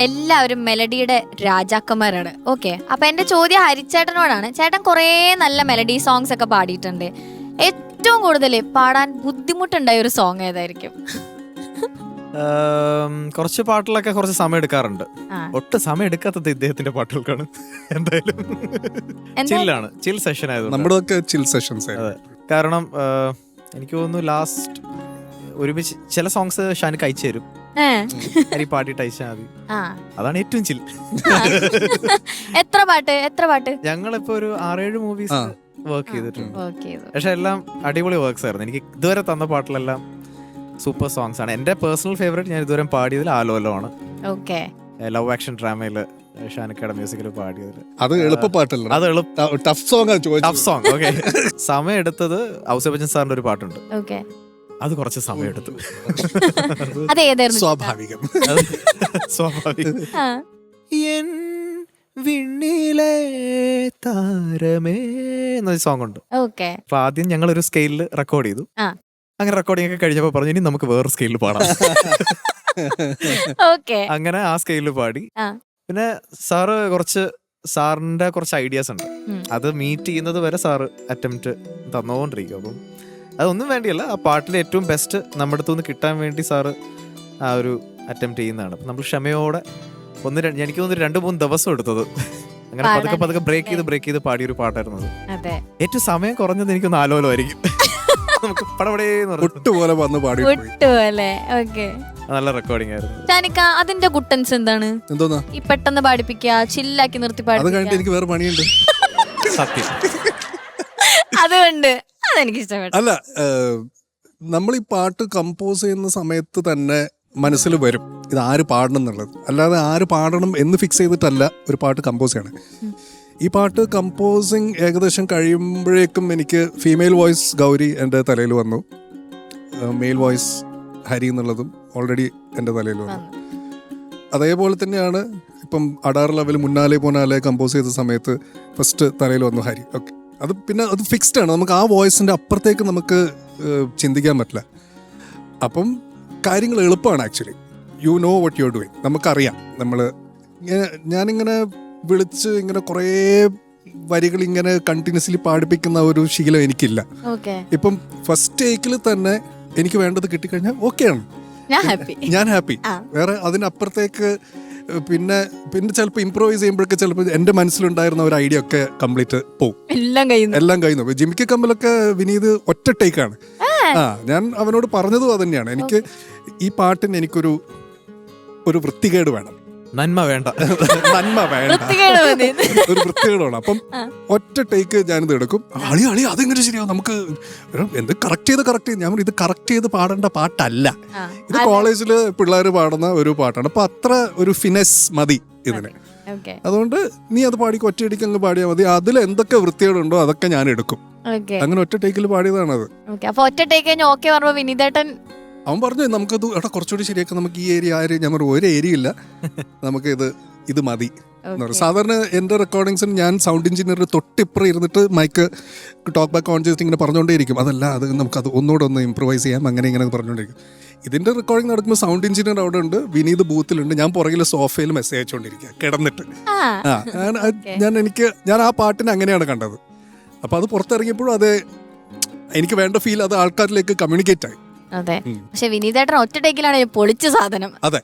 എല്ലാവരും മെലഡിയുടെ രാജാക്കന്മാരാണ്. ഓക്കെ, അപ്പൊ എന്റെ ചോദ്യം ഹരിച്ചേട്ടനോടാണ്. ചേട്ടൻ കുറേ നല്ല മെലഡി സോങ്സ് ഒക്കെ പാടിയിട്ടുണ്ട്. ഏറ്റവും കൂടുതൽ പാടാൻ ബുദ്ധിമുട്ടുണ്ടായ ഒരു സോങ് ഏതായിരിക്കും? കുറച്ച് പാട്ടിലൊക്കെ കുറച്ച് സമയം എടുക്കാറുണ്ട്. ഒട്ടും സമയം എടുക്കാത്തത് ഇദ്ദേഹത്തിന്റെ പാട്ടുകൾക്കാണ്. എന്തായാലും ചില്ലാണ്, ചിൽ സെഷൻ ആയതുകൊണ്ട്. നമ്മുടെ ചിൽ സെഷൻസ്. കാരണം എനിക്ക് തോന്നുന്നു ലാസ്റ്റ് ഒരുമിച്ച് ചില സോങ്സ് ഷാനിക്ക് അയച്ചു തരും, പാടിയിട്ട് അയച്ചാൽ മതി. അതാണ് ഏറ്റവും ചിൽ. എത്ര പാട്ട്? ഞങ്ങളിപ്പോ ഒരു 6-7 മൂവീസ് വർക്ക് ചെയ്തിട്ടുണ്ട്. പക്ഷെ എല്ലാം അടിപൊളി വർക്ക്സ് ആയിരുന്നു. എനിക്ക് ഇതുവരെ തന്ന പാട്ടിലെല്ലാം സൂപ്പർ സോങ്സ് ആണ്. എന്റെ പേഴ്സണൽ ഫേവറേറ്റ് ഞാൻ ഇതുവരെ പാടിയതിൽ ആലോലോ ആണ്. ലവ് ആക്ഷൻ ഡ്രാമയില് ഷാനിക്കയുടെ മ്യൂസിക്കിൽ പാടിയതിൽ. അത് എളുപ്പപ്പാട്ടല്ല, അത് tough song. Tough song. Okay. സമയം എടുത്തത് ഔസേപ്പച്ചൻ സാറിന്റെ ഒരു പാട്ടുണ്ട്, അത് കുറച്ച് സമയം എടുത്തു. സ്വാഭാവികം. എൻ വിണ്ണിലെ താരമേ എന്നൊരു സോങ് ഉണ്ട്. അപ്പൊ ആദ്യം ഞങ്ങൾ ഒരു സ്കെയിലിൽ റെക്കോർഡ് ചെയ്തു. അങ്ങനെ റെക്കോർഡിംഗ് ഒക്കെ കഴിഞ്ഞപ്പോ പറഞ്ഞു ഇനി നമുക്ക് വേറെ സ്കെയിലിൽ പാടാം. അങ്ങനെ ആ സ്കെയിലിൽ പാടി. പിന്നെ സാറിന്റെ കുറച്ച് ഐഡിയാസ് ഉണ്ട്, അത് മീറ്റ് ചെയ്യുന്നത് വരെ സാറ് അറ്റംപ്റ്റ് തന്നുകൊണ്ടിരിക്കും. അപ്പം അതൊന്നും വേണ്ടിയല്ല, ആ പാട്ടിന്റെ ഏറ്റവും ബെസ്റ്റ് നമ്മുടെ അടുത്തുനിന്ന് കിട്ടാൻ വേണ്ടി സാറ് ആ ഒരു അറ്റംപ്റ്റ് ചെയ്യുന്നതാണ്. അപ്പം നമ്മൾ ക്ഷമയോടെ എനിക്ക് തോന്നുന്നു 2-3 ദിവസം എടുത്തത്. അങ്ങനെ പതുക്കെ ബ്രേക്ക് ചെയ്ത് പാടിയൊരു പാട്ടായിരുന്നു അത്. ഏറ്റവും സമയം കുറഞ്ഞത് എനിക്കൊന്ന് ആലോലോ ആയിരിക്കും. നമുക്ക് പോലെ വന്ന് പാടി നല്ല റെക്കോർഡിംഗ് ആയിരുന്നു. ഷാനിക്ക, അതിന്റെ കുട്ടൻസ് എന്താണ്? എന്തോന്നാ ഈ പെട്ടെന്ന് പാടിപ്പിക്കുക, ചില്ലാക്കി നിർത്തി പാടിപ്പിക്കുക. എനിക്ക് വേറെ പണിയുണ്ട്. സത്യം. അതുകൊണ്ട് അതെനിക്ക് ഇഷ്ടപ്പെട്ടു. അല്ല, നമ്മൾ ഈ പാട്ട് കമ്പോസ് ചെയ്യുന്ന സമയത്ത് തന്നെ മനസ്സിൽ വരും ഇത് ആര് പാടണം എന്നുള്ളത്. അല്ലാതെ ആര് പാടണം എന്ന് ഫിക്സ് ചെയ്തിട്ടല്ല ഒരു പാട്ട് കമ്പോസ് ചെയ്യണം. ഈ പാട്ട് കമ്പോസിങ് ഏകദേശം കഴിയുമ്പോഴേക്കും എനിക്ക് ഫീമെയിൽ വോയിസ് ഗൗരി എൻ്റെ തലയിൽ വന്നു, മെയിൽ വോയിസ് ഹരി എന്നുള്ളതും ഓൾറെഡി എൻ്റെ തലയിൽ വന്നു. അതേപോലെ തന്നെയാണ് ഇപ്പം അടാർ ലെവൽ മുന്നാലെ കമ്പോസ് ചെയ്ത സമയത്ത് ഫസ്റ്റ് തലയിൽ വന്നു ഹരി. ഓക്കെ, അത് പിന്നെ അത് ഫിക്സ്ഡ് ആണ്. നമുക്ക് ആ വോയിസിൻ്റെ അപ്പുറത്തേക്ക് നമുക്ക് ചിന്തിക്കാൻ പറ്റില്ല. അപ്പം കാര്യങ്ങൾ എളുപ്പമാണ്. Actually you know what you are doing. നമുക്കറിയാം. ഞാനിങ്ങനെ വിളിച്ച് ഇങ്ങനെ കുറേ വരികൾ ഇങ്ങനെ കണ്ടിന്യൂസ്ലി പാടിപ്പിക്കുന്ന ഒരു ശീലം എനിക്കില്ല. ഇപ്പം ഫസ്റ്റ് ടേക്കിൽ തന്നെ എനിക്ക് വേണ്ടത് കിട്ടിക്കഴിഞ്ഞാൽ ഓക്കെയാണ്, ഞാൻ ഹാപ്പി. വേറെ അതിനപ്പുറത്തേക്ക് പിന്നെ ചിലപ്പോൾ ഇംപ്രൂവൈസ് ചെയ്യുമ്പോഴൊക്കെ ചിലപ്പോൾ എൻ്റെ മനസ്സിലുണ്ടായിരുന്ന ഒരു ഐഡിയ ഒക്കെ കംപ്ലീറ്റ് പോവും, എല്ലാം കഴിയുന്നു. ജിമിക്ക് കമ്മലൊക്കെ വിനീത് ഒറ്റ ടേക്കാണ്. ഞാൻ അവനോട് പറഞ്ഞതും അത് തന്നെയാണ്. എനിക്ക് ഈ പാട്ടിന് എനിക്കൊരു വൃത്തികേട് വേണം, നന്മ വേണ്ട ഒരു വൃത്തികേട് വേണം. അപ്പം ഒറ്റ ടേക്ക് ഞാനിത് എടുക്കും. അളി അതെങ്ങനെ ശരിയാവും, നമുക്ക് എന്ത് കറക്റ്റ് ചെയ്ത് ഞാൻ ഇത് കറക്റ്റ് ചെയ്ത് പാടേണ്ട പാട്ടല്ല, ഇത് കോളേജിൽ പിള്ളേർ പാടുന്ന ഒരു പാട്ടാണ്. അപ്പൊ അത്ര ഒരു ഫിനെസ് മതി ഇതിന്. അതുകൊണ്ട് നീ അത് പാടിക്ക്, ഒറ്റയടിക്ക് അങ്ങ് പാടിയാൽ മതി. അതിൽ എന്തൊക്കെ വൃത്തികേടുണ്ടോ അതൊക്കെ ഞാൻ എടുക്കും. അങ്ങനെ ഒറ്റ ടേക്കിൽ പാടിയതാണത്. അവൻ പറഞ്ഞു നമുക്കത് കുറച്ചുകൂടി ശരിയാക്കാം, നമുക്ക് ഈ ഏരിയ ഞാൻ പറഞ്ഞു ഒരു ഏരിയ ഇല്ല, നമുക്ക് ഇത് മതി. സാധാരണ എൻ്റെ റെക്കോർഡിങ്സിന് ഞാൻ സൗണ്ട് എഞ്ചിനീയർ തൊട്ടിപ്പുറം ഇരുന്നിട്ട് മൈക്ക് ടോക്ക് ബാക്ക് ഓൺ ചെയ്തിട്ട് ഇങ്ങനെ പറഞ്ഞുകൊണ്ടേയിരിക്കും. അതല്ല, അത് നമുക്കത് ഒന്നുകൂടെ ഇമ്പ്രൂവൈസ് ചെയ്യാം, അങ്ങനെ പറഞ്ഞുകൊണ്ടിരിക്കും. ഇതിൻ്റെ റെക്കോർഡിംഗ് നടക്കുമ്പോൾ സൗണ്ട് എഞ്ചിനീയർ അവിടെ ഉണ്ട്, വിനീത് ബൂത്തിലുണ്ട്, ഞാൻ പുറകിൽ സോഫയിൽ മെസ്സേജ് അയച്ചുകൊണ്ടിരിക്കുക കിടന്നിട്ട്. ഞാൻ ആ പാട്ടിനെ അങ്ങനെയാണ് കണ്ടത്. അപ്പോൾ അത് പുറത്തിറങ്ങിയപ്പോഴും അത് എനിക്ക് വേണ്ട ഫീൽ അത് ആൾക്കാരിലേക്ക് കമ്മ്യൂണിക്കേറ്റ് ആയി. അതെ, പക്ഷെ വിനീതേട്ടൻ ഒറ്റ ടേക്കിലാണ് പൊളിച്ച സാധനം. അതെ.